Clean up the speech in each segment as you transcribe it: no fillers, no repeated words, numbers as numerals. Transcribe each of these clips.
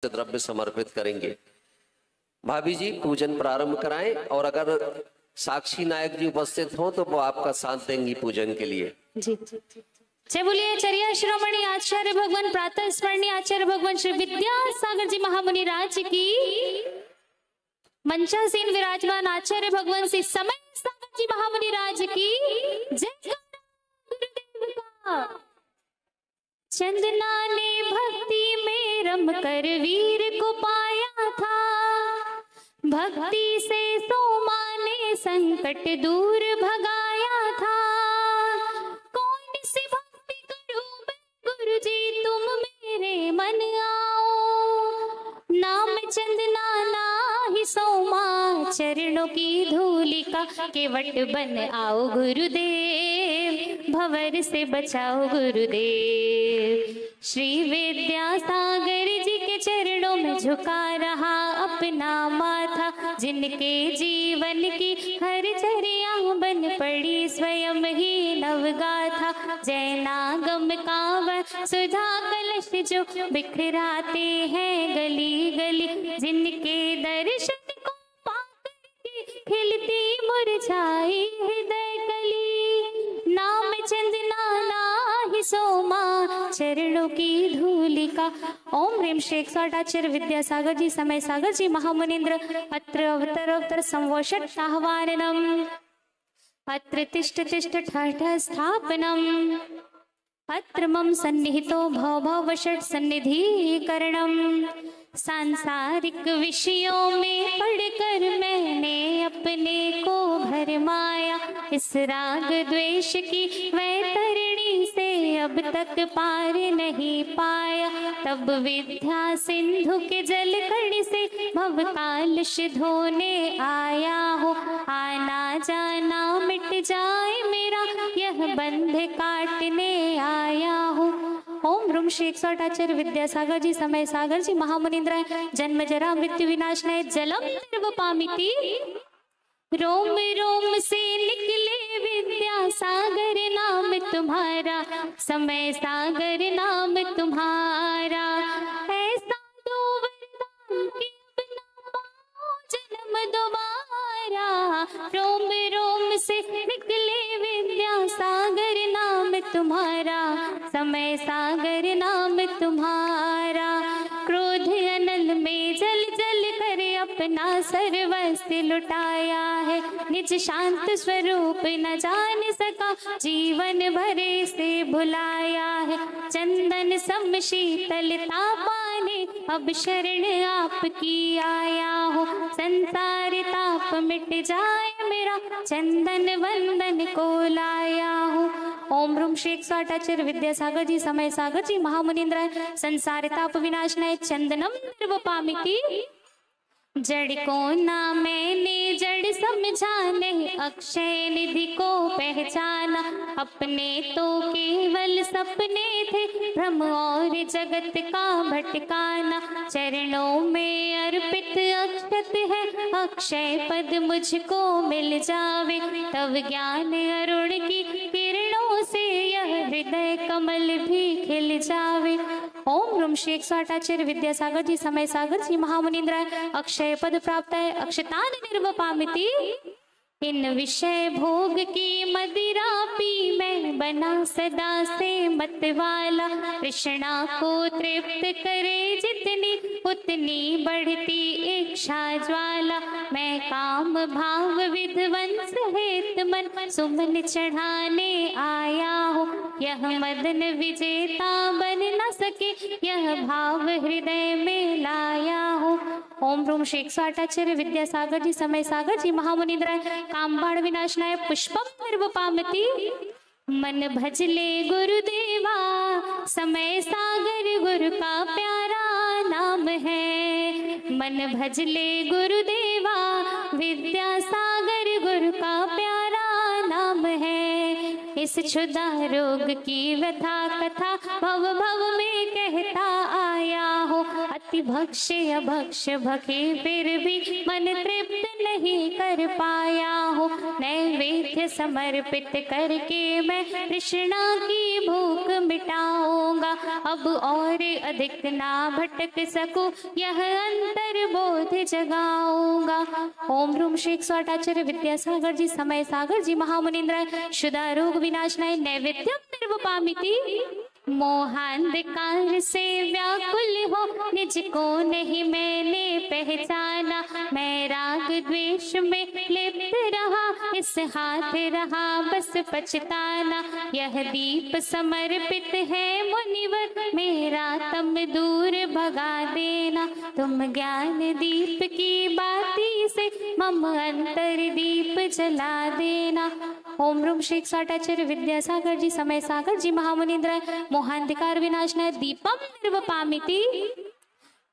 द्रव्य समर्पित करेंगे। भाभी जी पूजन प्रारंभ कराएं, और अगर साक्षी नायक जी उपस्थित हो तो वो आपका साथ देंगी पूजन के लिए। जी जय बोलिए चरिया श्रोमणी आचार्य भगवान प्रातः स्मरणीय आचार्य भगवान श्री विद्यासागर जी महामुनि राज की, मंचासीन विराजमान आचार्य भगवान श्री समय सागर जी महामुनि राज की जय। गुरुदेव का चंदना ने भक्ति में रम कर वीर को पाया था, भक्ति से सोमा ने संकट दूर भगाया था। कौन सी भक्ति करूं मैं गुरु जी तुम मेरे मन आओ, नाम चंदना ना ही सोमा चरणों की धूलिका, केवट बन आओ गुरुदेव भंवर से बचाओ गुरुदेव। श्री विद्यासागर जी के चरणों में झुका रहा अपना माथा, जिनके जीवन की हर चर्या बन पड़ी स्वयं ही नवगाथा। जैनागम कांवर सुधा कलश जो बिखराते हैं गली गली, जिनके दर्शन को पाकर के खिलती मुरझाई हृदय कली। नाम चंदना ना ही सोमा चरणों की धूलिका। ओम ह्रीं श्री 108 आचार्य विद्यासागर जी समय सागर जी महामुनीन्द्र अत्र अवतर संवोषट आह्वाननम, अत्र तिष्ठ तिष्ठ ठठ स्थापनम, अत्र मम सन्निहितो भव भव षट सन्निधिकरणम। सांसारिक विषयों में पढ़कर मैंने अपने को भरमाया, इस राग द्वेष की वैतरणी से अब तक पार नहीं पाया। तब विद्या सिंधु के जल कण से भव कालश धोने आया हो, आना जाना मिट जाए मेरा यह बंध काटने आया हो। ओम ह्रीं श्री 108 आचार्य विद्यासागर जी समय सागर जी महामुनीन्द्राय जन्म जरा मृत्यु विनाशनाय जलम निर्वपामिति। रोम रोम से निकले विद्यासागर नाम तुम्हारा, समय सागर नाम तुम्हारा। ऐसा दो वरदान कि अब ना पाओ जन्म दोबारा। रोम रोम से निकले विद्यासागर नाम तुम्हारा, समय सागर नाम तुम्हारा। क्रोध अनल में जल जल कर अपना सर्वस्व लुटाया है, निज शांत स्वरूप न जान सका जीवन भरे से भुलाया है। चंदन सम शीतलता पाने अब शरण आपकी आया हो, संसार ताप मिट जाए मेरा चंदन वंदन को लाया हो। ओम ह्रीं श्री 108 आचार्य विद्यासागर जी समय सागर जी महामुनीन्द्राय संसार ताप विनाशनाय चंदनम निर्वपामिति। जड़ को ना मैंने जड़ समझा, नहीं अक्षय निधि को पहचाना। अपने तो केवल सपने थे भ्रम और जगत का भटकाना। चरणों में अर्पित अक्षत है, अक्षय पद मुझको मिल जावे। तब ज्ञान अरुण की किरणों से यह हृदय कमल भी खिल जावे। ओम ह्रीं श्री 108 आचार्य विद्यासागर जी समय सागर जी महामुनीन्द्राय अक्षय पद प्राप्त है अक्षतान निर्वपामिति। इन विषय भोग की मदिरा पी मैं बना सदा से मतवाला। तृष्णा को तृप्त करे जितनी उतनी बढ़ती इच्छा ज्वाला। मैं काम भाव विध्वंस हेत मन सुमन चढ़ाने आया हूँ। यह मदन विजेता बन न सके यह भाव हृदय में लाया हूँ। ओम ह्रीं श्री 108 आचार्य विद्यासागर जी समय सागर जी महामुनीन्द्राय कामबाण विनाशनाय पुष्पम निर्वपामिति। मन भजले गुरुदेवा समय सागर गुरु का प्यारा नाम है। मन भजले गुरुदेवा विद्यासागर गुरु का प्यारा नाम है। इस क्षुधा रोग की व्यथा कथा भव भव में कहता आया हो। अति भक्ष्य अभक्ष्य भखे फिर भी मन तृप्त नहीं कर पाया हूँ। नैवेद्य समर्पित करके मैं तृष्णा की भूख मिटाऊंगा। अब और अधिक ना भटक सकूं, यह अंतर बोध जगाऊंगा। ओम ह्रूम श्री 108 आचार्य विद्यासागर जी, समय सागर जी, महामुनिंद्राय, शुदा रोग विनाशनाय, नैवेद्यम निर्वपामिति। मोहांधकार से व्याकुल हो निज को नहीं मैंने पहचाना। मैं राग द्वेष में लिप्त रहा, इस हाथ रहा बस पछताना। यह दीप समर्पित है मुनिवर, मेरा तम दूर भगा देना। तुम ज्ञान दीप की बाती से मम अंतर दीप जला देना। ओम ह्रूम श्री 108 आचार्य विद्यासागर जी, समय सागर जी, महामुनिंद्राय, मोहांधकार विनाशनाय, दीपम निर्वपामिति।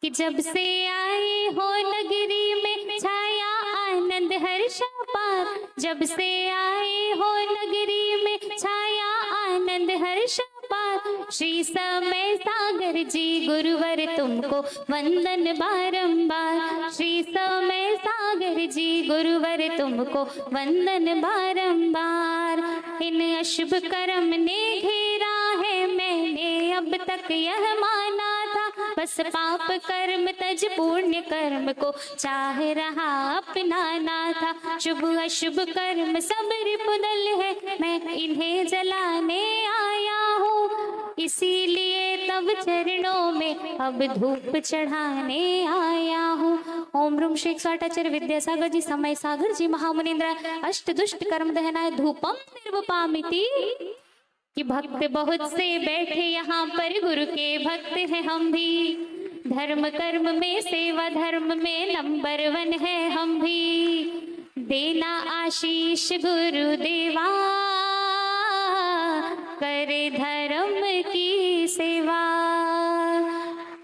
कि जब से आए हो नगरी में छाया आनंद हर्ष पार। जब से आए हो नगरी में छाया आनंद हर्ष पार। श्री समय सागर जी गुरुवर तुमको वंदन बारंबार। श्री समय सागर जी गुरुवर तुमको वंदन बारंबार। इन अशुभ कर्म ने घेरा है, मैंने अब तक यह माना था। बस पाप कर्म तज पुण्य कर्म को चाह रहा अपनाना था। शुभ अशुभ कर्म सब रिपुदल है, मैं इन्हें जलाने आया हूँ। इसीलिए तब चरणों में अब धूप चढ़ाने आया हूँ। ओम ह्रूम श्री 108 आचार्य विद्यासागर जी, समय सागर जी, महामुनिंद्राय, अष्ट दुष्ट कर्म दहनाय, धूपम निर्वपामिति। कि भक्त बहुत से बैठे यहाँ पर, गुरु के भक्त हैं हम भी। धर्म कर्म में सेवा धर्म में नंबर 1 है हम भी। देना आशीष गुरुदेवा, करे धर्म की सेवा।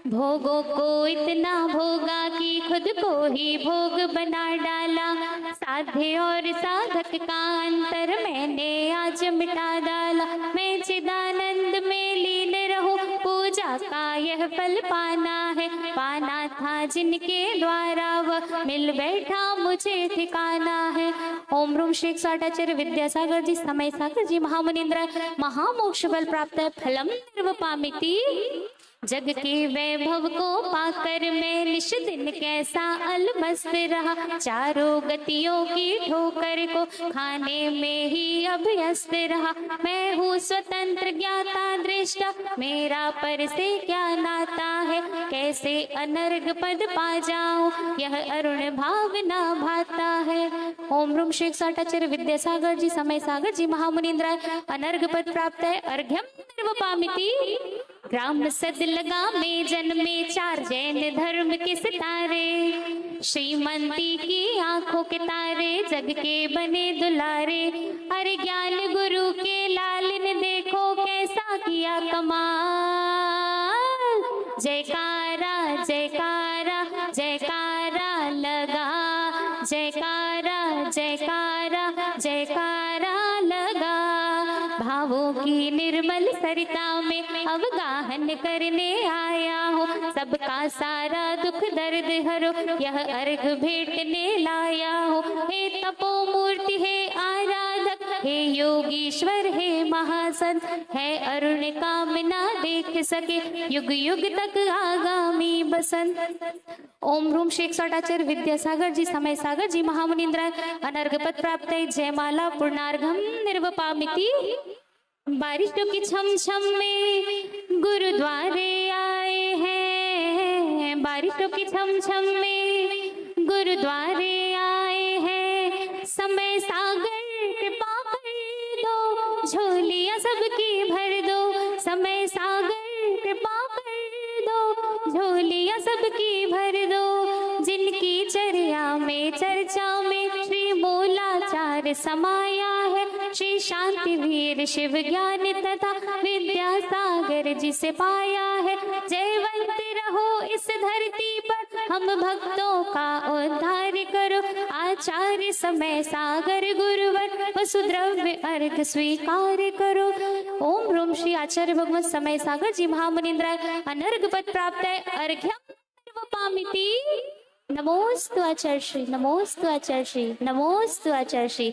भोगों को इतना भोगा कि खुद को ही भोग बना डाला। साध्य और साधक का अंतर मैंने आज मिटा डाला। मैं चिदानंद में लीन रहूं, पूजा का यह फल पाना है। पाना था जिनके द्वारा वह मिल बैठा मुझे ठिकाना है। ओम ह्रूम श्री 108 आचार्य विद्यासागर जी, समय सागर जी, महामुनिंद्राय, महामोक्ष बल प्राप्त है, फलम निर्वपामिति। जग के वैभव को पाकर मैं निश दिन कैसा अलमस्त रहा। चारों गतियों की ठोकर को खाने में ही अभ्यस्त रहा। मैं हूँ स्वतंत्र ज्ञाता दृष्टा, मेरा पर से क्या नाता है। कैसे अनर्घ पद पा जाऊं, यह अरुण भावना भाता है। ओम ह्रूम श्री 108 आचार्य विद्यासागर जी, समय सागर जी, महामुनिंद्राय, अनर्घ पद प्राप्त है, अर्घ्यम निर्वपामिति। ग्राम सद लगा में जन्मे 4 जैन धर्म के सितारे। श्रीमंती की आंखों के तारे जग के बने दुलारे। अरे ज्ञान गुरु के लाल ने देखो कैसा किया कमाल। जयकारा जयकारा जयकारा लगा, जयकारा जयकारा जयकारा लगा। भावों की निर्मल सरिता में अवगाहन करने आया हूँ। सबका सारा दुख दर्द हरो, यह अर्घ भेंटने लाया हूँ। हे तपो मूर्ति है आराधक, हे योगीश्वर है महासंत, है अरुण कामना देख सके युग युग तक आगामी बसंत। ओम ह्रूम श्री 108 आचार्य विद्यासागर जी, समय सागर जी, महामुनिंद्राय, अनर्घ पद प्राप्त है, जयमाला पूर्णार्घम निर्वपामिति। बारिशों की छम छम में गुरुद्वारे आए हैं। बारिशों की छम छम में गुरुद्वारे आए हैं। समय सागर कृपा कर दो, झोलियां सबकी भर दो। समय सागर कृपा कर दो, झोलियां सबकी भर दो। जिनकी चर्या में चर्चा में श्री मूलाचार समाया है। श्री शांति वीर शिव ज्ञान तथा विद्या सागर जिसे पाया है। जयवंत रहो इस धरती पर, हम भक्तों का उद्धार करो। आचार्य समय सागर गुरुवर वसुद्रव्य अर्घ स्वीकार करो। ओम ह्रूम श्री आचार्य भगवत समय सागर जी, महामुनिंद्राय, अनर्घ पद प्राप्त है, अर्घ्यम कृपामिति। नमोस्तु आचार्य श्री, नमोस्तु आचार्य श्री, नमोस्तु आचार्य श्री।